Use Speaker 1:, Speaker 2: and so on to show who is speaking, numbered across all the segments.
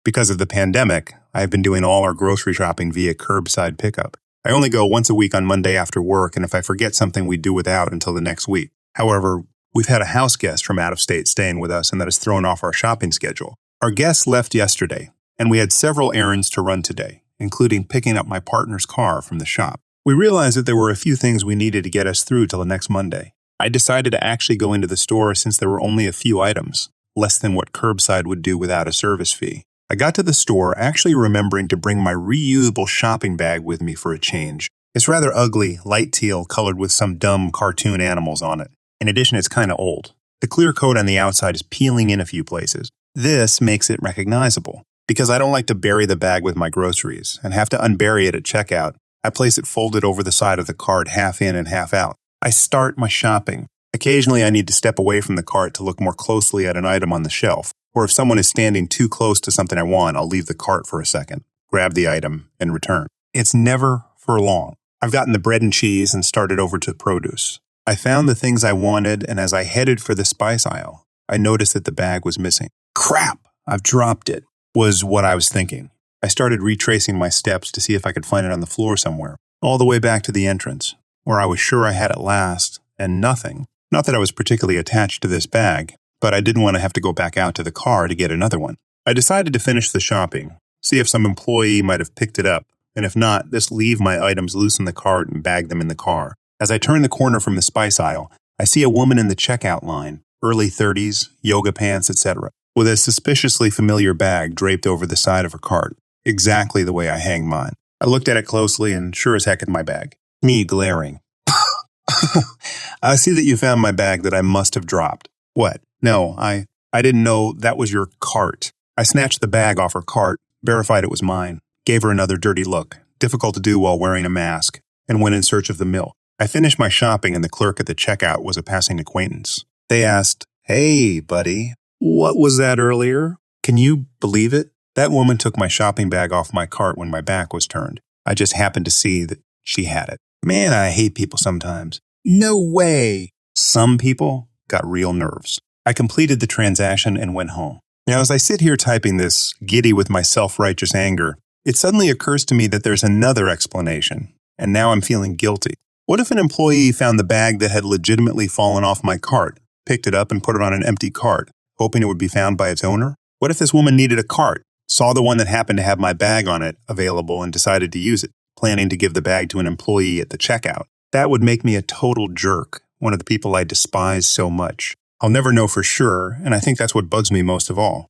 Speaker 1: Because of the pandemic, I have been doing all our grocery shopping via curbside pickup. I only go once a week on Monday after work, and if I forget something, we do without until the next week. However, we've had a house guest from out of state staying with us, and that has thrown off our shopping schedule. Our guest left yesterday, and we had several errands to run today, including picking up my partner's car from the shop. We realized that there were a few things we needed to get us through till the next Monday. I decided to actually go into the store since there were only a few items, less than what curbside would do without a service fee. I got to the store actually remembering to bring my reusable shopping bag with me for a change. It's rather ugly, light teal, colored with some dumb cartoon animals on it. In addition, it's kind of old. The clear coat on the outside is peeling in a few places. This makes it recognizable. Because I don't like to bury the bag with my groceries and have to unbury it at checkout, I place it folded over the side of the cart, half in and half out. I start my shopping. Occasionally, I need to step away from the cart to look more closely at an item on the shelf. Or if someone is standing too close to something I want, I'll leave the cart for a second, grab the item, and return. It's never for long. I've gotten the bread and cheese and started over to produce. I found the things I wanted, and as I headed for the spice aisle, I noticed that the bag was missing. Crap! I've dropped it, was what I was thinking. I started retracing my steps to see if I could find it on the floor somewhere, all the way back to the entrance, where I was sure I had it last, and nothing. Not that I was particularly attached to this bag, but I didn't want to have to go back out to the car to get another one. I decided to finish the shopping, see if some employee might have picked it up, and if not, just leave my items loose in the cart and bag them in the car. As I turn the corner from the spice aisle, I see a woman in the checkout line, early 30s, yoga pants, etc., with a suspiciously familiar bag draped over the side of her cart, exactly the way I hang mine. I looked at it closely and sure as heck in my bag. Me glaring. I see that you found my bag that I must have dropped. What? No, I didn't know that was your cart. I snatched the bag off her cart, verified it was mine, gave her another dirty look, difficult to do while wearing a mask, and went in search of the milk. I finished my shopping and the clerk at the checkout was a passing acquaintance. They asked, "Hey, buddy, what was that earlier?" Can you believe it? That woman took my shopping bag off my cart when my back was turned. I just happened to see that she had it. Man, I hate people sometimes. No way! Some people got real nerves. I completed the transaction and went home. Now, as I sit here typing this, giddy with my self-righteous anger, it suddenly occurs to me that there's another explanation, and now I'm feeling guilty. What if an employee found the bag that had legitimately fallen off my cart, picked it up and put it on an empty cart, hoping it would be found by its owner? What if this woman needed a cart, saw the one that happened to have my bag on it available and decided to use it, planning to give the bag to an employee at the checkout? That would make me a total jerk, one of the people I despise so much. I'll never know for sure, and I think that's what bugs me most of all.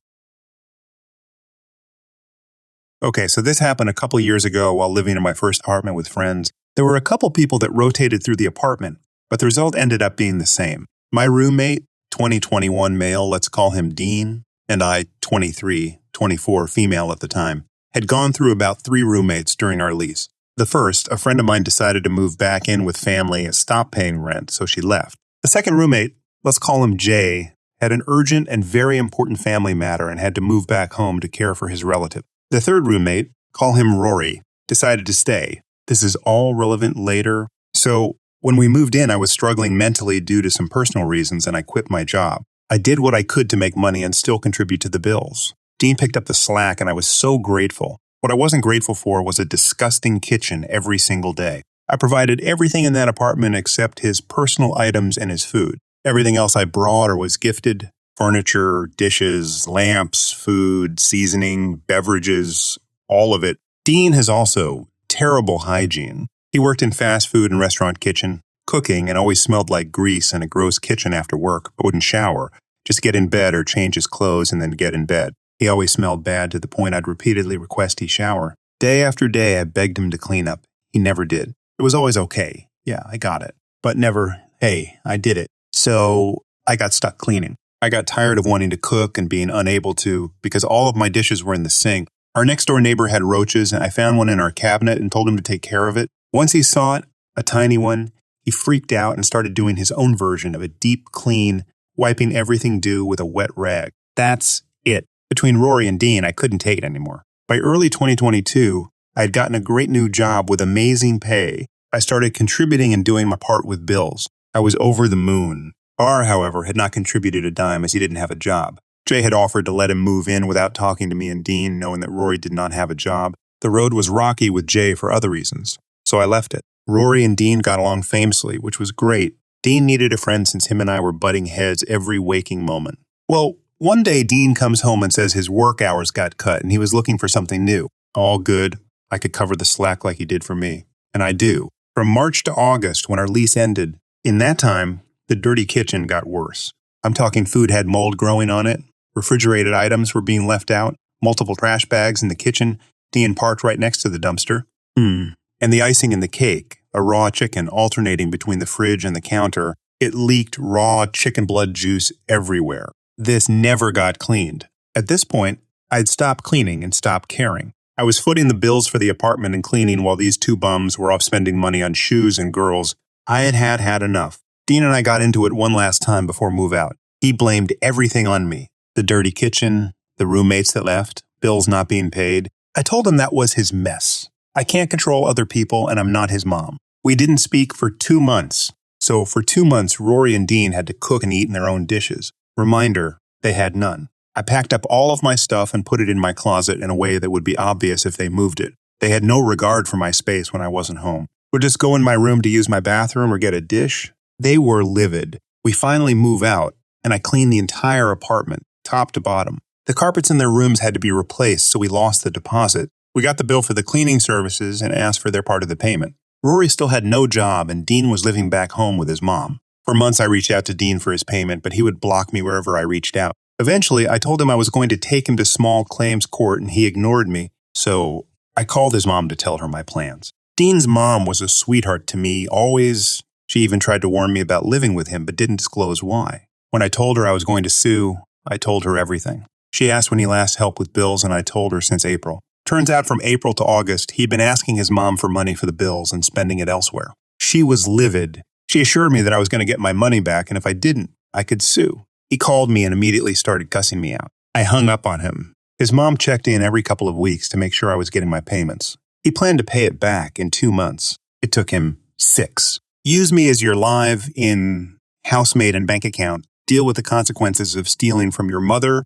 Speaker 1: Okay, so this happened a couple years ago while living in my first apartment with friends. There were a couple people that rotated through the apartment, but the result ended up being the same. My roommate, 2021 male, let's call him Dean, and I, 23, 24 female at the time, had gone through about 3 roommates during our lease. The first, a friend of mine decided to move back in with family and stop paying rent, so she left. The second roommate, let's call him Jay, had an urgent and very important family matter and had to move back home to care for his relative. The third roommate, call him Rory, decided to stay. This is all relevant later. So when we moved in, I was struggling mentally due to some personal reasons and I quit my job. I did what I could to make money and still contribute to the bills. Dean picked up the slack and I was so grateful. What I wasn't grateful for was a disgusting kitchen every single day. I provided everything in that apartment except his personal items and his food. Everything else I brought or was gifted: furniture, dishes, lamps, food, seasoning, beverages, all of it. Dean has also terrible hygiene. He worked in fast food and restaurant kitchen, cooking, and always smelled like grease and a gross kitchen after work, but wouldn't shower, just get in bed or change his clothes and then get in bed. He always smelled bad to the point I'd repeatedly request he shower. Day after day, I begged him to clean up. He never did. It was always okay. Yeah, I got it. But never, hey, I did it. So I got stuck cleaning. I got tired of wanting to cook and being unable to because all of my dishes were in the sink. Our next door neighbor had roaches and I found one in our cabinet and told him to take care of it. Once he saw it, a tiny one, he freaked out and started doing his own version of a deep clean, wiping everything due with a wet rag. That's it. Between Rory and Dean, I couldn't take it anymore. By early 2022, I had gotten a great new job with amazing pay. I started contributing and doing my part with bills. I was over the moon. R, however, had not contributed a dime as he didn't have a job. Jay had offered to let him move in without talking to me and Dean, knowing that Rory did not have a job. The road was rocky with Jay for other reasons, so I left it. Rory and Dean got along famously, which was great. Dean needed a friend since him and I were butting heads every waking moment. Well, one day Dean comes home and says his work hours got cut and he was looking for something new. All good. I could cover the slack like he did for me. And I do. From March to August, when our lease ended, in that time, the dirty kitchen got worse. I'm talking food had mold growing on it, refrigerated items were being left out, multiple trash bags in the kitchen, Dean parked right next to the dumpster. And the icing in the cake, a raw chicken alternating between the fridge and the counter, it leaked raw chicken blood juice everywhere. This never got cleaned. At this point, I'd stopped cleaning and stopped caring. I was footing the bills for the apartment and cleaning while these two bums were off spending money on shoes and girls. I had enough. Dean and I got into it one last time before move out. He blamed everything on me. The dirty kitchen, the roommates that left, bills not being paid. I told him that was his mess. I can't control other people and I'm not his mom. We didn't speak for 2 months. So for 2 months, Rory and Dean had to cook and eat in their own dishes. Reminder, they had none. I packed up all of my stuff and put it in my closet in a way that would be obvious if they moved it. They had no regard for my space when I wasn't home. Would just go in my room to use my bathroom or get a dish. They were livid. We finally move out, and I cleaned the entire apartment, top to bottom. The carpets in their rooms had to be replaced, so we lost the deposit. We got the bill for the cleaning services and asked for their part of the payment. Rory still had no job, and Dean was living back home with his mom. For months, I reached out to Dean for his payment, but he would block me wherever I reached out. Eventually, I told him I was going to take him to small claims court, and he ignored me, so I called his mom to tell her my plans. Dean's mom was a sweetheart to me, always. She even tried to warn me about living with him, but didn't disclose why. When I told her I was going to sue, I told her everything. She asked when he last helped with bills, and I told her since April. Turns out from April to August, he'd been asking his mom for money for the bills and spending it elsewhere. She was livid. She assured me that I was going to get my money back, and if I didn't, I could sue. He called me and immediately started cussing me out. I hung up on him. His mom checked in every couple of weeks to make sure I was getting my payments. He planned to pay it back in 2 months. It took him 6. Use me as your live-in housemaid and bank account. Deal with the consequences of stealing from your mother.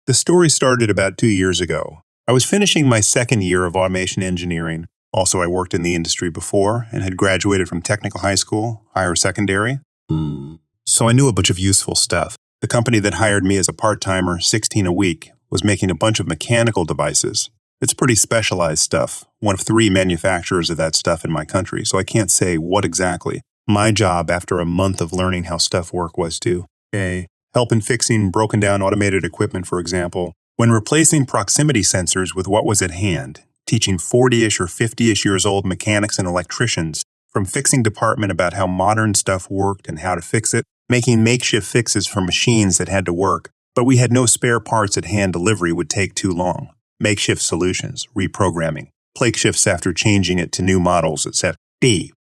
Speaker 1: The story started about 2 years ago. I was finishing my second year of automation engineering. Also, I worked in the industry before and had graduated from technical high school, higher secondary. So I knew a bunch of useful stuff. The company that hired me as a part-timer, 16 a week, was making a bunch of mechanical devices. It's pretty specialized stuff, one of 3 manufacturers of that stuff in my country, so I can't say what exactly. My job after a month of learning how stuff worked was to help in fixing broken down automated equipment, for example, when replacing proximity sensors with what was at hand, teaching 40-ish or 50-ish years old mechanics and electricians from fixing department about how modern stuff worked and how to fix it, making makeshift fixes for machines that had to work, but we had no spare parts at hand. Delivery would take too long. Makeshift solutions, reprogramming, plate shifts after changing it to new models, etc.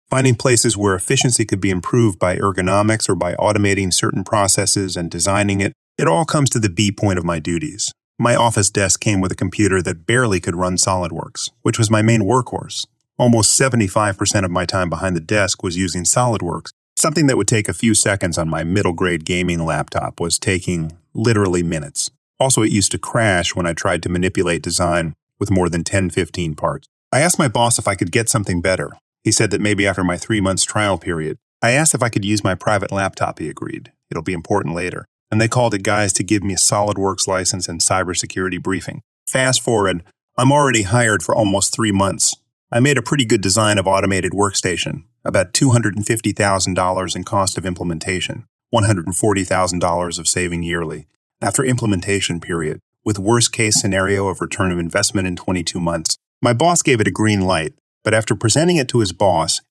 Speaker 1: Finding places where efficiency could be improved by ergonomics or by automating certain processes and designing it. It all comes to the B point of my duties. My office desk came with a computer that barely could run SolidWorks, which was my main workhorse. Almost 75% of my time behind the desk was using SolidWorks. Something that would take a few seconds on my middle-grade gaming laptop was taking literally minutes. Also, it used to crash when I tried to manipulate design with more than 10-15 parts. I asked my boss if I could get something better. He said that maybe after my 3 months trial period. I asked if I could use my private laptop. He agreed. It'll be important later. And they called it guys to give me a SolidWorks license and cybersecurity briefing. Fast forward, I'm already hired for almost 3 months. I made a pretty good design of automated workstation, about $250,000 in cost of implementation, $140,000 of saving yearly. After implementation period, with worst case scenario of return of investment in 22 months, my boss gave it a green light, but after presenting it to his boss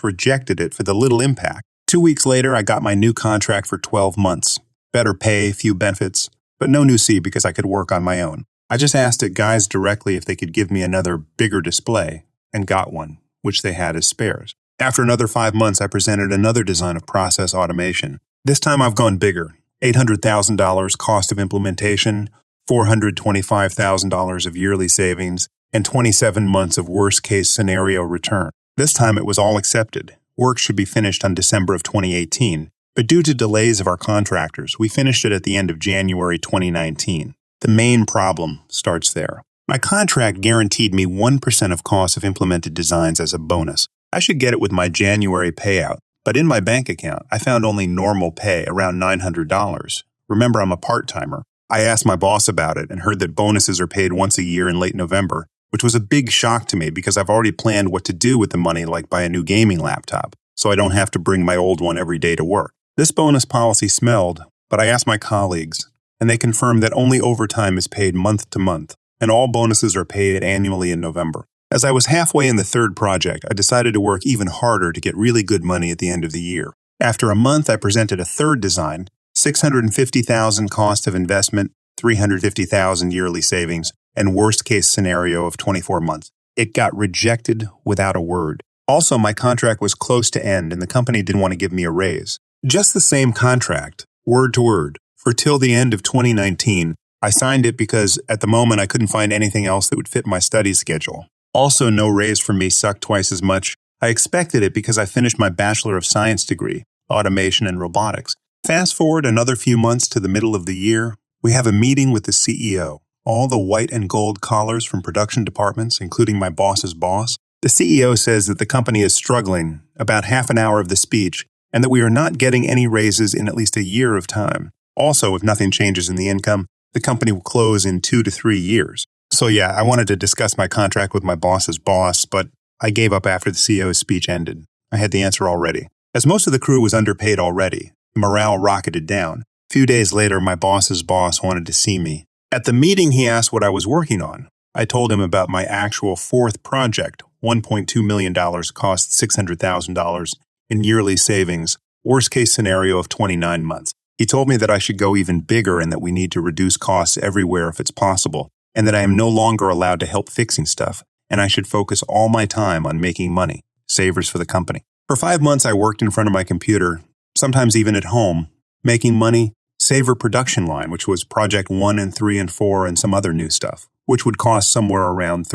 Speaker 1: rejected it for the little impact. 2 weeks later, I got my new contract for 12 months. Better pay, few benefits, but no new C because I could work on my own. I just asked it guys directly if they could give me another bigger display, and got one, which they had as spares. After another 5 months, I presented another design of process automation. This time I've gone bigger. $800,000 cost of implementation, $425,000 of yearly savings, and 27 months of worst-case scenario return. This time it was all accepted. Work should be finished on December of 2018. but due to delays of our contractors, we finished it at the end of January 2019. The main problem starts there. My contract guaranteed me 1% of cost of implemented designs as a bonus. I should get it with my January payout, but in my bank account, I found only normal pay, around $900. Remember, I'm a part-timer. I asked my boss about it and heard that bonuses are paid once a year in late November, which was a big shock to me because I've already planned what to do with the money, like buy a new gaming laptop, so I don't have to bring my old one every day to work. This bonus policy smelled, but I asked my colleagues, and they confirmed that only overtime is paid month to month, and all bonuses are paid annually in November. As I was halfway in the third project, I decided to work even harder to get really good money at the end of the year. After a month, I presented a third design, $650,000 cost of investment, $350,000 yearly savings, and worst-case scenario of 24 months. It got rejected without a word. Also, my contract was close to end, and the company didn't want to give me a raise. Just the same contract, word to word, for till the end of 2019. I signed it because at the moment I couldn't find anything else that would fit my study schedule. Also, no raise for me sucked twice as much. I expected it because I finished my Bachelor of Science degree, automation and robotics. Fast forward another few months to the middle of the year, we have a meeting with the CEO, all the white and gold collars from production departments, including my boss's boss. The CEO says that the company is struggling, about half an hour of the speech, and that we are not getting any raises in at least a year of time. Also, if nothing changes in the income, the company will close in 2 to 3 years. So yeah, I wanted to discuss my contract with my boss's boss, but I gave up after the CEO's speech ended. I had the answer already. As most of the crew was underpaid already, morale rocketed down. A few days later, my boss's boss wanted to see me. At the meeting, he asked what I was working on. I told him about my actual fourth project, $1.2 million, cost $600,000 in yearly savings, worst case scenario of 29 months. He told me that I should go even bigger and that we need to reduce costs everywhere if it's possible, and that I am no longer allowed to help fixing stuff, and I should focus all my time on making money, savers for the company. For 5 months, I worked in front of my computer, sometimes even at home, making money, Saver production line, which was Project 1 and 3 and 4 and some other new stuff, which would cost somewhere around $1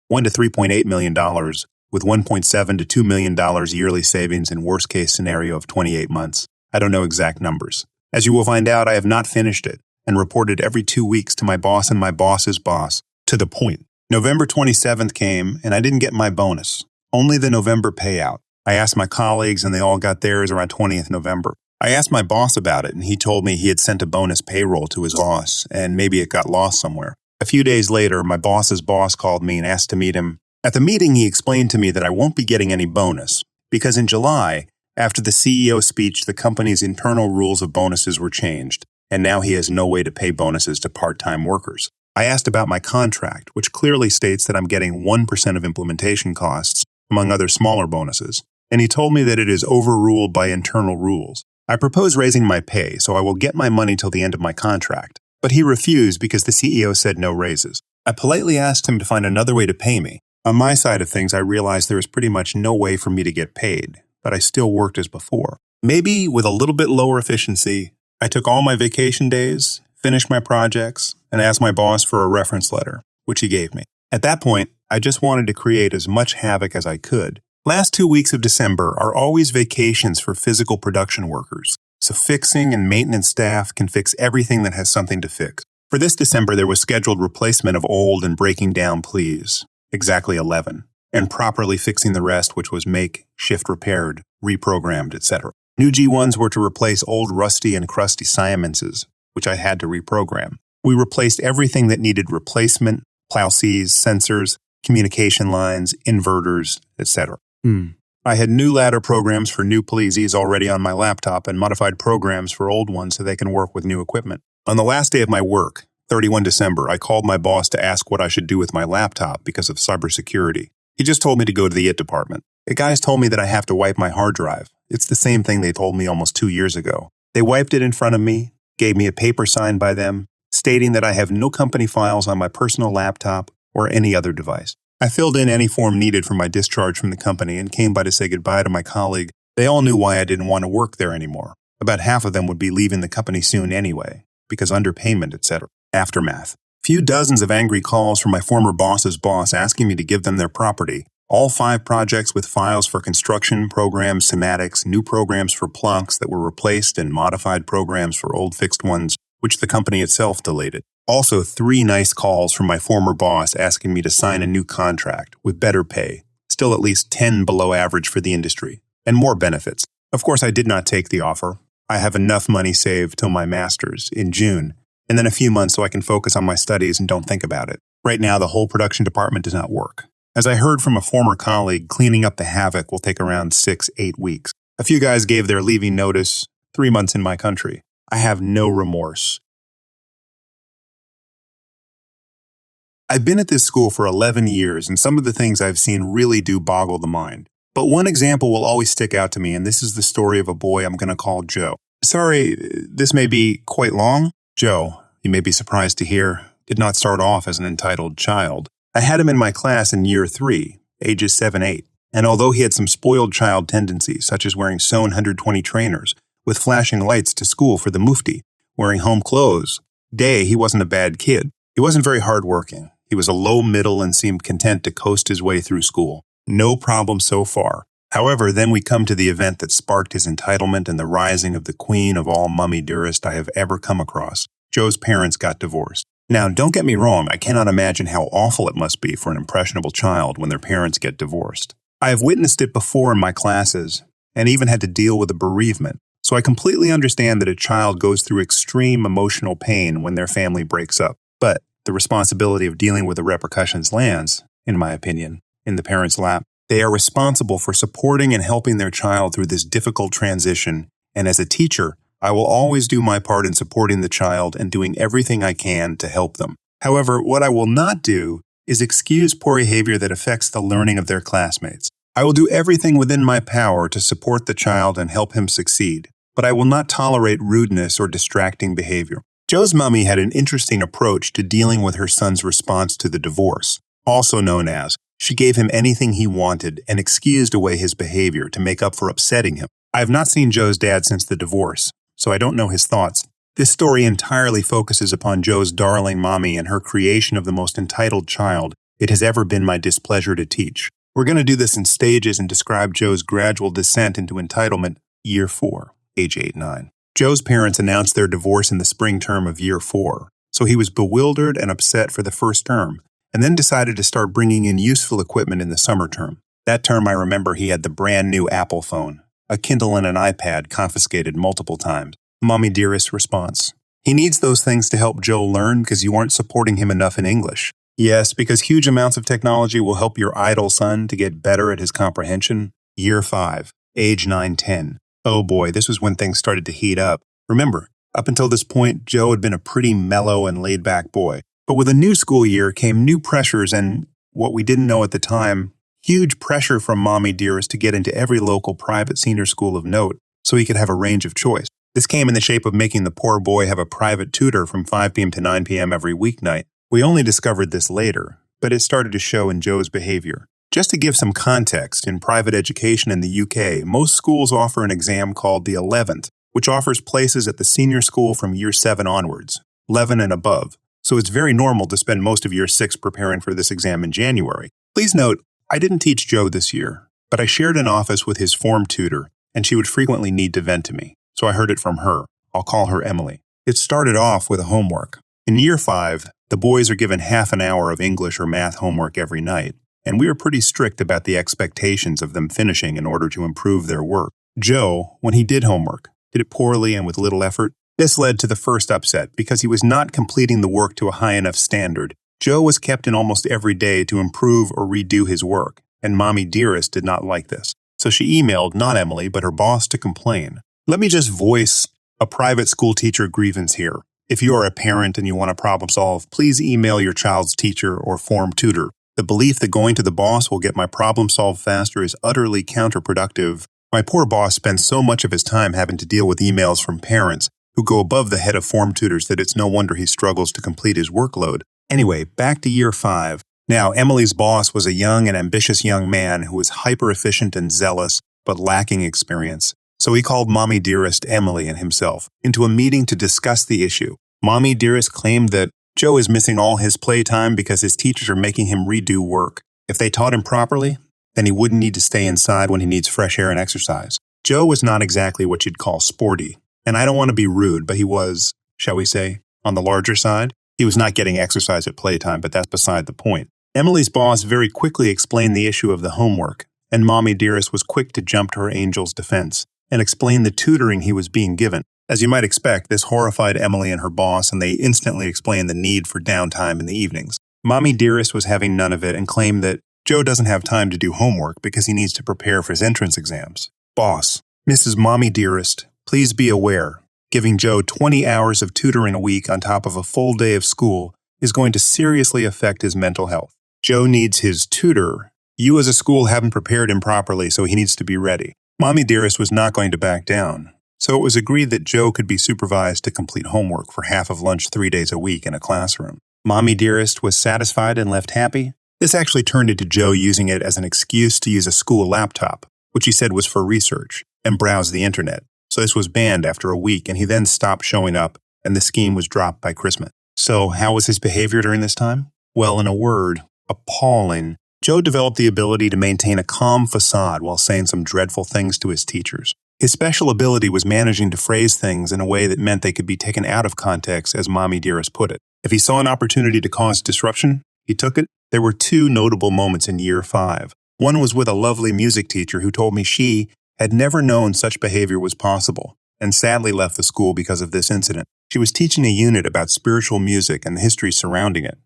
Speaker 1: to $3.8 million, with $1.7 to $2 million yearly savings in worst-case scenario of 28 months. I don't know exact numbers. As you will find out, I have not finished it and reported every 2 weeks to my boss and my boss's boss, to the point. November 27th came, and I didn't get my bonus, only the November payout. I asked my colleagues, and they all got theirs around 20th November. I asked my boss about it, and he told me he had sent a bonus payroll to his boss, and maybe it got lost somewhere. A few days later, my boss's boss called me and asked to meet him. At the meeting, he explained to me that I won't be getting any bonus, because in July, after the CEO speech, the company's internal rules of bonuses were changed, and now he has no way to pay bonuses to part-time workers. I asked about my contract, which clearly states that I'm getting 1% of implementation costs, among other smaller bonuses, and he told me that it is overruled by internal rules. I proposed raising my pay, so I will get my money till the end of my contract, but he refused because the CEO said no raises. I politely asked him to find another way to pay me. On my side of things, I realized there was pretty much no way for me to get paid, but I still worked as before. Maybe with a little bit lower efficiency, I took all my vacation days, finished my projects, and asked my boss for a reference letter, which he gave me. At that point, I just wanted to create as much havoc as I could. Last 2 weeks of December are always vacations for physical production workers, so fixing and maintenance staff can fix everything that has something to fix. For this December, there was scheduled replacement of old and breaking down pleas, exactly 11, and properly fixing the rest, which was make, shift repaired, reprogrammed, etc. New G1s were to replace old rusty and crusty Siemenses, which I had to reprogram. We replaced everything that needed replacement, plow Cs, sensors, communication lines, inverters, etc. I had new ladder programs for new Pleasies already on my laptop and modified programs for old ones so they can work with new equipment. On the last day of my work, 31 December, I called my boss to ask what I should do with my laptop because of cybersecurity. He just told me to go to the IT department. The guys told me that I have to wipe my hard drive. It's the same thing they told me almost 2 years ago. They wiped it in front of me, gave me a paper signed by them, stating that I have no company files on my personal laptop or any other device. I filled in any form needed for my discharge from the company and came by to say goodbye to my colleague. They all knew why I didn't want to work there anymore. About half of them would be leaving the company soon anyway, because underpayment, etc. Aftermath. Few dozens of angry calls from my former boss's boss asking me to give them their property, All 5 projects with files for construction, programs, schematics, new programs for plonks that were replaced, and modified programs for old fixed ones, which the company itself deleted. Also, 3 nice calls from my former boss asking me to sign a new contract with better pay, still at least 10 below average for the industry, and more benefits. Of course, I did not take the offer. I have enough money saved till my master's in June, and then a few months so I can focus on my studies and don't think about it. Right now, the whole production department does not work. As I heard from a former colleague, cleaning up the havoc will take around 6-8 weeks. A few guys gave their leaving notice 3 months in my country. I have no remorse. I've been at this school for 11 years, and some of the things I've seen really do boggle the mind. But one example will always stick out to me, and this is the story of a boy I'm going to call Joe. Sorry, this may be quite long. Joe, you may be surprised to hear, did not start off as an entitled child. I had him in my class in year 3, ages 7-8, and although he had some spoiled child tendencies, such as wearing sewn 120 trainers, with flashing lights to school for the mufti, wearing home clothes, he wasn't a bad kid. He wasn't very hardworking. He was a low middle and seemed content to coast his way through school. No problem so far. However, then we come to the event that sparked his entitlement and the rising of the queen of all mummy dearest I have ever come across. Joe's parents got divorced. Now, don't get me wrong, I cannot imagine how awful it must be for an impressionable child when their parents get divorced. I have witnessed it before in my classes, and even had to deal with a bereavement, so I completely understand that a child goes through extreme emotional pain when their family breaks up. But the responsibility of dealing with the repercussions lands, in my opinion, in the parents' lap. They are responsible for supporting and helping their child through this difficult transition, and as a teacher, I will always do my part in supporting the child and doing everything I can to help them. However, what I will not do is excuse poor behavior that affects the learning of their classmates. I will do everything within my power to support the child and help him succeed, but I will not tolerate rudeness or distracting behavior. Joe's mummy had an interesting approach to dealing with her son's response to the divorce, also known as she gave him anything he wanted and excused away his behavior to make up for upsetting him. I have not seen Joe's dad since the divorce, so I don't know his thoughts. This story entirely focuses upon Joe's darling mommy and her creation of the most entitled child it has ever been my displeasure to teach. We're going to do this in stages and describe Joe's gradual descent into entitlement, year 4, age 8-9. Joe's parents announced their divorce in the spring term of year 4, so he was bewildered and upset for the first term, and then decided to start bringing in useful equipment in the summer term. That term I remember he had the brand new Apple phone, a Kindle and an iPad confiscated multiple times. Mommy dearest response. He needs those things to help Joe learn because you aren't supporting him enough in English. Yes, because huge amounts of technology will help your idle son to get better at his comprehension. Year 5, age 9-10. Oh boy, this was when things started to heat up. Remember, up until this point, Joe had been a pretty mellow and laid-back boy. But with a new school year came new pressures and, what we didn't know at the time, huge pressure from Mommy Dearest to get into every local private senior school of note so he could have a range of choice. This came in the shape of making the poor boy have a private tutor from 5 p.m. to 9 p.m. every weeknight. We only discovered this later, but it started to show in Joe's behavior. Just to give some context, in private education in the UK, most schools offer an exam called the 11th, which offers places at the senior school from year 7 onwards, 11 and above. So it's very normal to spend most of year 6 preparing for this exam in January. Please note, I didn't teach Joe this year, but I shared an office with his form tutor, and she would frequently need to vent to me, so I heard it from her. I'll call her Emily. It started off with a homework. In year 5, the boys are given half an hour of English or math homework every night, and we are pretty strict about the expectations of them finishing in order to improve their work. Joe, when he did homework, did it poorly and with little effort. This led to the first upset because he was not completing the work to a high enough standard. Joe was kept in almost every day to improve or redo his work, and Mommy Dearest did not like this. So she emailed not Emily, but her boss to complain. Let me just voice a private school teacher grievance here. If you are a parent and you want to problem solve, please email your child's teacher or form tutor. The belief that going to the boss will get my problem solved faster is utterly counterproductive. My poor boss spends so much of his time having to deal with emails from parents who go above the head of form tutors that it's no wonder he struggles to complete his workload. Anyway, back to year 5. Now, Emily's boss was a young and ambitious young man who was hyper-efficient and zealous, but lacking experience. So he called Mommy Dearest, Emily, and himself into a meeting to discuss the issue. Mommy Dearest claimed that Joe is missing all his playtime because his teachers are making him redo work. If they taught him properly, then he wouldn't need to stay inside when he needs fresh air and exercise. Joe was not exactly what you'd call sporty, and I don't want to be rude, but he was, shall we say, on the larger side. He was not getting exercise at playtime, but that's beside the point. Emily's boss very quickly explained the issue of the homework, and Mommy Dearest was quick to jump to her angel's defense and explain the tutoring he was being given. As you might expect, this horrified Emily and her boss, and they instantly explained the need for downtime in the evenings. Mommy Dearest was having none of it and claimed that Joe doesn't have time to do homework because he needs to prepare for his entrance exams. Boss, Mrs. Mommy Dearest, please be aware, giving Joe 20 hours of tutoring a week on top of a full day of school is going to seriously affect his mental health. Joe needs his tutor. You as a school haven't prepared him properly, so he needs to be ready. Mommy Dearest was not going to back down. So it was agreed that Joe could be supervised to complete homework for half of lunch 3 days a week in a classroom. Mommy Dearest was satisfied and left happy. This actually turned into Joe using it as an excuse to use a school laptop, which he said was for research, and browse the internet. So this was banned after a week, and he then stopped showing up, and the scheme was dropped by Christmas. So how was his behavior during this time? Well, in a word, appalling. Joe developed the ability to maintain a calm facade while saying some dreadful things to his teachers. His special ability was managing to phrase things in a way that meant they could be taken out of context, as Mommy Dearest put it. If he saw an opportunity to cause disruption, he took it. There were 2 notable moments in year 5. One was with a lovely music teacher who told me she had never known such behavior was possible, and sadly left the school because of this incident. She was teaching a unit about spiritual music and the history surrounding it.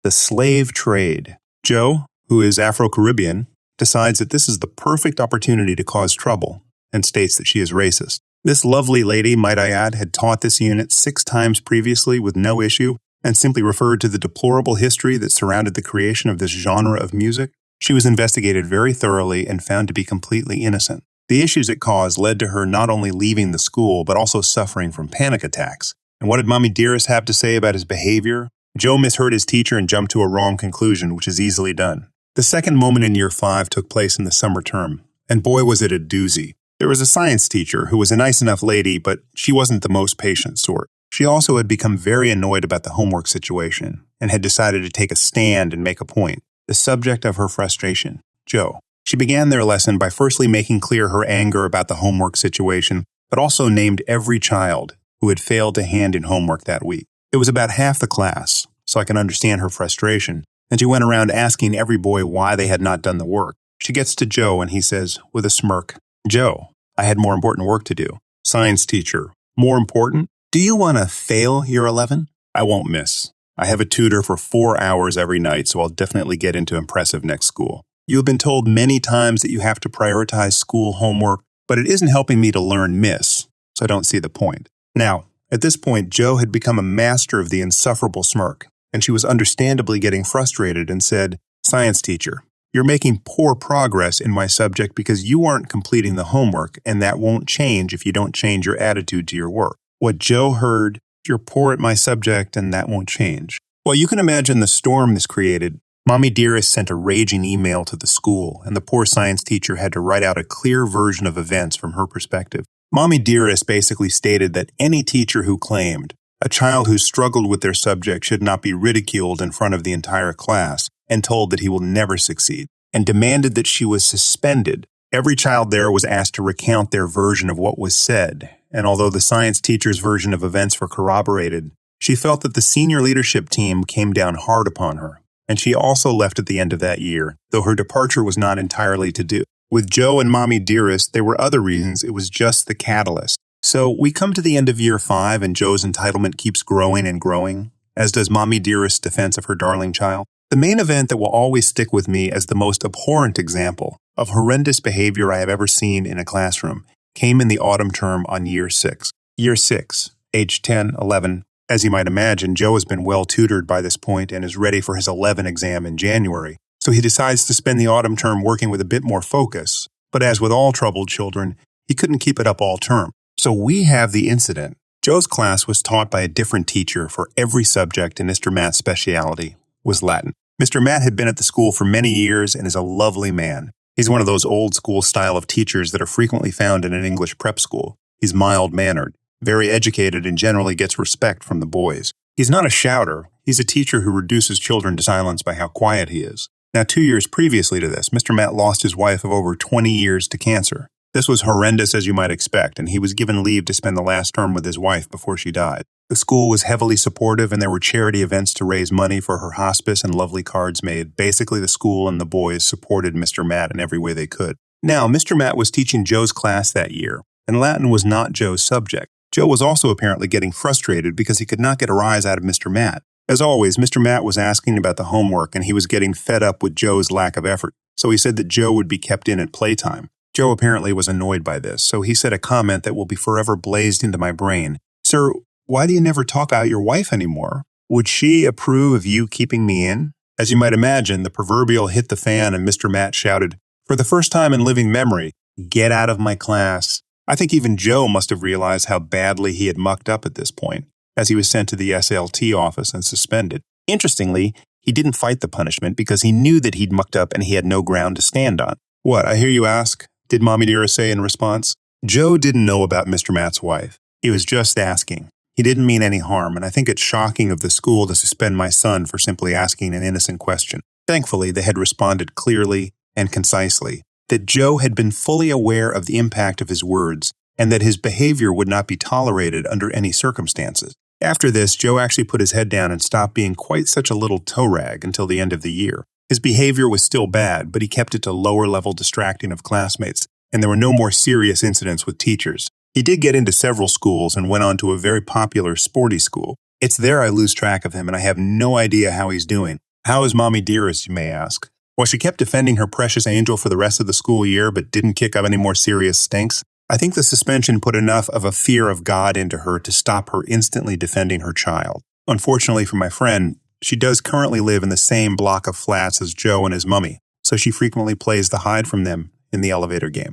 Speaker 1: The slave trade. Joe, who is Afro-Caribbean, decides that this is the perfect opportunity to cause trouble, and states that she is racist. This lovely lady, might I add, had taught this unit 6 times previously with no issue, and simply referred to the deplorable history that surrounded the creation of this genre of music. She was investigated very thoroughly and found to be completely innocent. The issues it caused led to her not only leaving the school, but also suffering from panic attacks. And what did Mommy Dearest have to say about his behavior? Joe misheard his teacher and jumped to a wrong conclusion, which is easily done. The second moment in year 5 took place in the summer term, and boy was it a doozy. There was a science teacher who was a nice enough lady, but she wasn't the most patient sort. She also had become very annoyed about the homework situation and had decided to take a stand and make a point. The subject of her frustration, Joe. She began their lesson by firstly making clear her anger about the homework situation, but also named every child who had failed to hand in homework that week. It was about half the class, so I can understand her frustration, and she went around asking every boy why they had not done the work. She gets to Joe and he says, with a smirk, Joe, I had more important work to do. Science teacher, more important? Do you want to fail year 11? I won't miss. I have a tutor for 4 hours every night, so I'll definitely get into impressive next school. You have been told many times that you have to prioritize school homework, but it isn't helping me to learn, miss, so I don't see the point. Now, at this point, Joe had become a master of the insufferable smirk, and she was understandably getting frustrated and said, Science teacher, you're making poor progress in my subject because you aren't completing the homework, and that won't change if you don't change your attitude to your work. What Joe heard, you're poor at my subject, and that won't change. Well, you can imagine the storm this created. Mommy Dearest sent a raging email to the school, and the poor science teacher had to write out a clear version of events from her perspective. Mommy Dearest basically stated that any teacher who claimed a child who struggled with their subject should not be ridiculed in front of the entire class and told that he will never succeed, and demanded that she was suspended. Every child there was asked to recount their version of what was said, and although the science teacher's version of events were corroborated, she felt that the senior leadership team came down hard upon her, and she also left at the end of that year, though her departure was not entirely to do. With Joe and Mommy Dearest, there were other reasons. It was just the catalyst. So we come to the end of year 5, and Joe's entitlement keeps growing and growing, as does Mommy Dearest's defense of her darling child. The main event that will always stick with me as the most abhorrent example of horrendous behavior I have ever seen in a classroom came in the autumn term on year 6. Year 6, age 10, 11. As you might imagine, Joe has been well tutored by this point and is ready for his 11 exam in January. So he decides to spend the autumn term working with a bit more focus. But as with all troubled children, he couldn't keep it up all term. So we have the incident. Joe's class was taught by a different teacher for every subject, and Mr. Matt's specialty was Latin. Mr. Matt had been at the school for many years and is a lovely man. He's one of those old school style of teachers that are frequently found in an English prep school. He's mild-mannered, very educated, and generally gets respect from the boys. He's not a shouter. He's a teacher who reduces children to silence by how quiet he is. Now, 2 years previously to this, Mr. Matt lost his wife of over 20 years to cancer. This was horrendous as you might expect, and he was given leave to spend the last term with his wife before she died. The school was heavily supportive, and there were charity events to raise money for her hospice and lovely cards made. Basically, the school and the boys supported Mr. Matt in every way they could. Now, Mr. Matt was teaching Joe's class that year, and Latin was not Joe's subject. Joe was also apparently getting frustrated because he could not get a rise out of Mr. Matt. As always, Mr. Matt was asking about the homework, and he was getting fed up with Joe's lack of effort, so he said that Joe would be kept in at playtime. Joe apparently was annoyed by this, so he said a comment that will be forever blazed into my brain. "Sir, why do you never talk about your wife anymore? Would she approve of you keeping me in?" As you might imagine, the proverbial hit the fan and Mr. Matt shouted, "For the first time in living memory, get out of my class." I think even Joe must have realized how badly he had mucked up at this point, as he was sent to the SLT office and suspended. Interestingly, he didn't fight the punishment because he knew that he'd mucked up and he had no ground to stand on. "What, I hear you ask?" did Mommy Dearest say in response. Joe didn't know about Mr. Matt's wife. He was just asking. He didn't mean any harm, and I think it's shocking of the school to suspend my son for simply asking an innocent question. Thankfully, they had responded clearly and concisely, that Joe had been fully aware of the impact of his words, and that his behavior would not be tolerated under any circumstances. After this, Joe actually put his head down and stopped being quite such a little toe rag until the end of the year. His behavior was still bad, but he kept it to lower-level distracting of classmates, and there were no more serious incidents with teachers. He did get into several schools and went on to a very popular sporty school. It's there I lose track of him, and I have no idea how he's doing. How is Mommy Dearest, you may ask? Well, she kept defending her precious angel for the rest of the school year, but didn't kick up any more serious stinks. I think the suspension put enough of a fear of God into her to stop her instantly defending her child. Unfortunately for my friend, she does currently live in the same block of flats as Joe and his mummy, so she frequently plays the hide from them in the elevator game.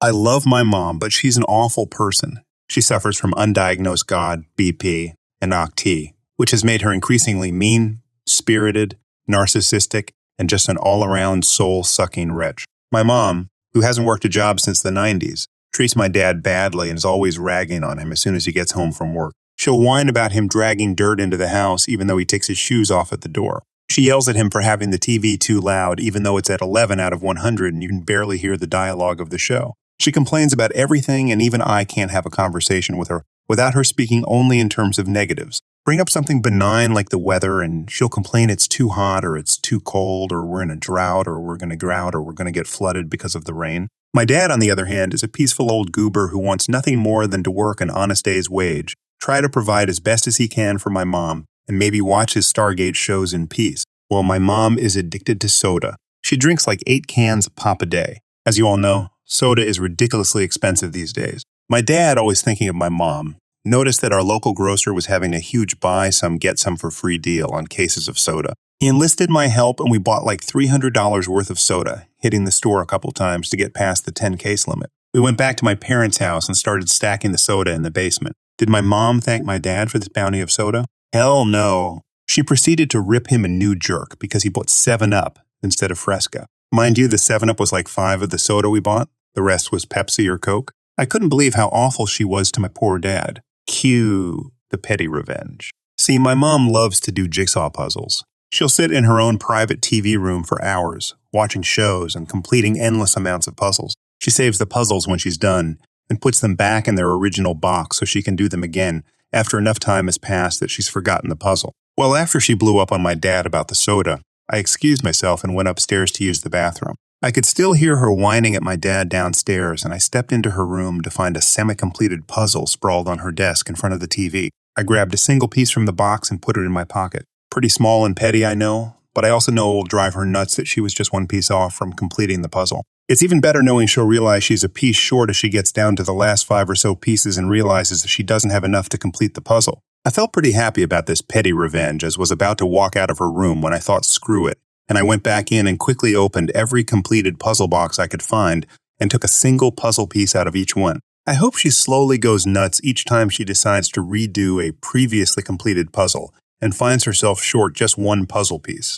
Speaker 1: I love my mom, but she's an awful person. She suffers from undiagnosed GOD, BP, and OCT, which has made her increasingly mean, spirited, narcissistic, and just an all-around soul-sucking wretch. My mom, who hasn't worked a job since the 90s, treats my dad badly and is always ragging on him as soon as he gets home from work. She'll whine about him dragging dirt into the house even though he takes his shoes off at the door. She yells at him for having the TV too loud even though it's at 11 out of 100 and you can barely hear the dialogue of the show. She complains about everything, and even I can't have a conversation with her without her speaking only in terms of negatives. Bring up something benign like the weather, and she'll complain it's too hot, or it's too cold, or we're in a drought, or we're going to drought, or we're going to get flooded because of the rain. My dad, on the other hand, is a peaceful old goober who wants nothing more than to work an honest day's wage, try to provide as best as he can for my mom, and maybe watch his Stargate shows in peace. Well, my mom is addicted to soda. She drinks like 8 cans of pop a day. As you all know, soda is ridiculously expensive these days. My dad, always thinking of my mom, noticed that our local grocer was having a huge buy some get some for free deal on cases of soda. He enlisted my help and we bought like $300 worth of soda, hitting the store a couple times to get past the 10 case limit. We went back to my parents' house and started stacking the soda in the basement. Did my mom thank my dad for this bounty of soda? Hell no. She proceeded to rip him a new jerk because he bought 7-Up instead of Fresca. Mind you, the 7-Up was like 5 of the soda we bought. The rest was Pepsi or Coke. I couldn't believe how awful she was to my poor dad. Cue the petty revenge. See, my mom loves to do jigsaw puzzles. She'll sit in her own private TV room for hours, watching shows and completing endless amounts of puzzles. She saves the puzzles when she's done and puts them back in their original box so she can do them again after enough time has passed that she's forgotten the puzzle. Well, after she blew up on my dad about the soda, I excused myself and went upstairs to use the bathroom. I could still hear her whining at my dad downstairs, and I stepped into her room to find a semi-completed puzzle sprawled on her desk in front of the TV. I grabbed a single piece from the box and put it in my pocket. Pretty small and petty, I know, but I also know it will drive her nuts that she was just one piece off from completing the puzzle. It's even better knowing she'll realize she's a piece short as she gets down to the last 5 or so pieces and realizes that she doesn't have enough to complete the puzzle. I felt pretty happy about this petty revenge as was about to walk out of her room when I thought screw it, and I went back in and quickly opened every completed puzzle box I could find and took a single puzzle piece out of each one. I hope she slowly goes nuts each time she decides to redo a previously completed puzzle and finds herself short just one puzzle piece.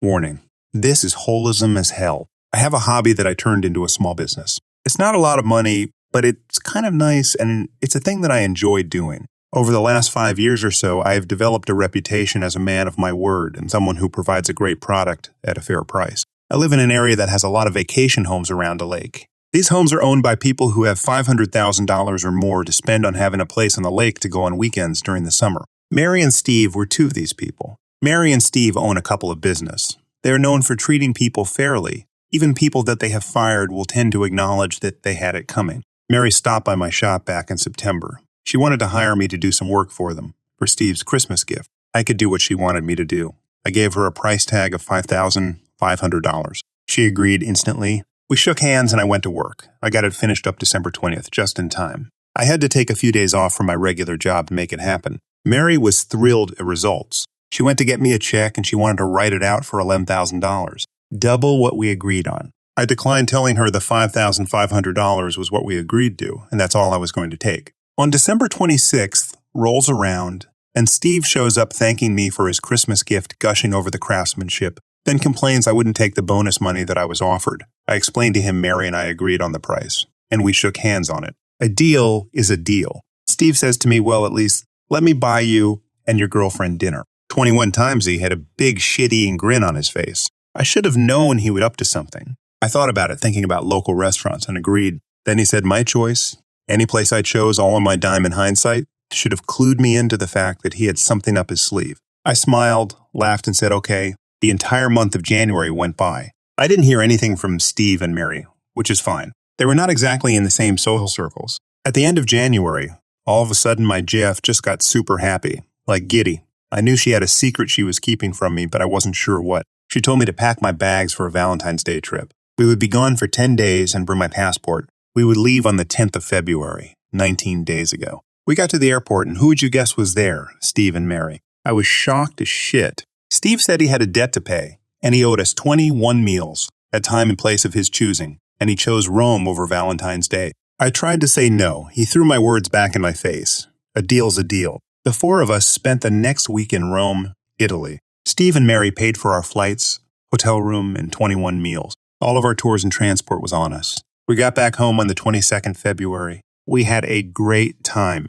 Speaker 1: Warning. This is holism as hell. I have a hobby that I turned into a small business. It's not a lot of money, but it's kind of nice and it's a thing that I enjoy doing. Over the last 5 years or so, I have developed a reputation as a man of my word and someone who provides a great product at a fair price. I live in an area that has a lot of vacation homes around a lake. These homes are owned by people who have $500,000 or more to spend on having a place on the lake to go on weekends during the summer. Mary and Steve were two of these people. Mary and Steve own a couple of business. They are known for treating people fairly. Even people that they have fired will tend to acknowledge that they had it coming. Mary stopped by my shop back in September. She wanted to hire me to do some work for them, for Steve's Christmas gift. I could do what she wanted me to do. I gave her a price tag of $5,500. She agreed instantly. We shook hands and I went to work. I got it finished up December 20th, just in time. I had to take a few days off from my regular job to make it happen. Mary was thrilled at results. She went to get me a check and she wanted to write it out for $11,000, double what we agreed on. I declined, telling her the $5,500 was what we agreed to, and that's all I was going to take. On December 26th, rolls around, and Steve shows up thanking me for his Christmas gift, gushing over the craftsmanship, then complains I wouldn't take the bonus money that I was offered. I explained to him Mary and I agreed on the price, and we shook hands on it. A deal is a deal. Steve says to me, well, at least let me buy you and your girlfriend dinner. 21 times he had a big shit-eating grin on his face. I should have known he would up to something. I thought about it, thinking about local restaurants, and agreed. Then he said my choice, any place I chose, all on my dime in hindsight, should have clued me into the fact that he had something up his sleeve. I smiled, laughed, and said, okay. The entire month of January went by. I didn't hear anything from Steve and Mary, which is fine. They were not exactly in the same social circles. At the end of January, all of a sudden my Jeff just got super happy, like giddy. I knew she had a secret she was keeping from me, but I wasn't sure what. She told me to pack my bags for a Valentine's Day trip. We would be gone for 10 days and bring my passport. We would leave on the 10th of February, 19 days ago. We got to the airport, and who would you guess was there? Steve and Mary. I was shocked as shit. Steve said he had a debt to pay, and he owed us 21 meals, a time and place of his choosing, and he chose Rome over Valentine's Day. I tried to say no. He threw my words back in my face. A deal's a deal. The four of us spent the next week in Rome, Italy. Steve and Mary paid for our flights, hotel room, and 21 meals. All of our tours and transport was on us. We got back home on the 22nd February. We had a great time.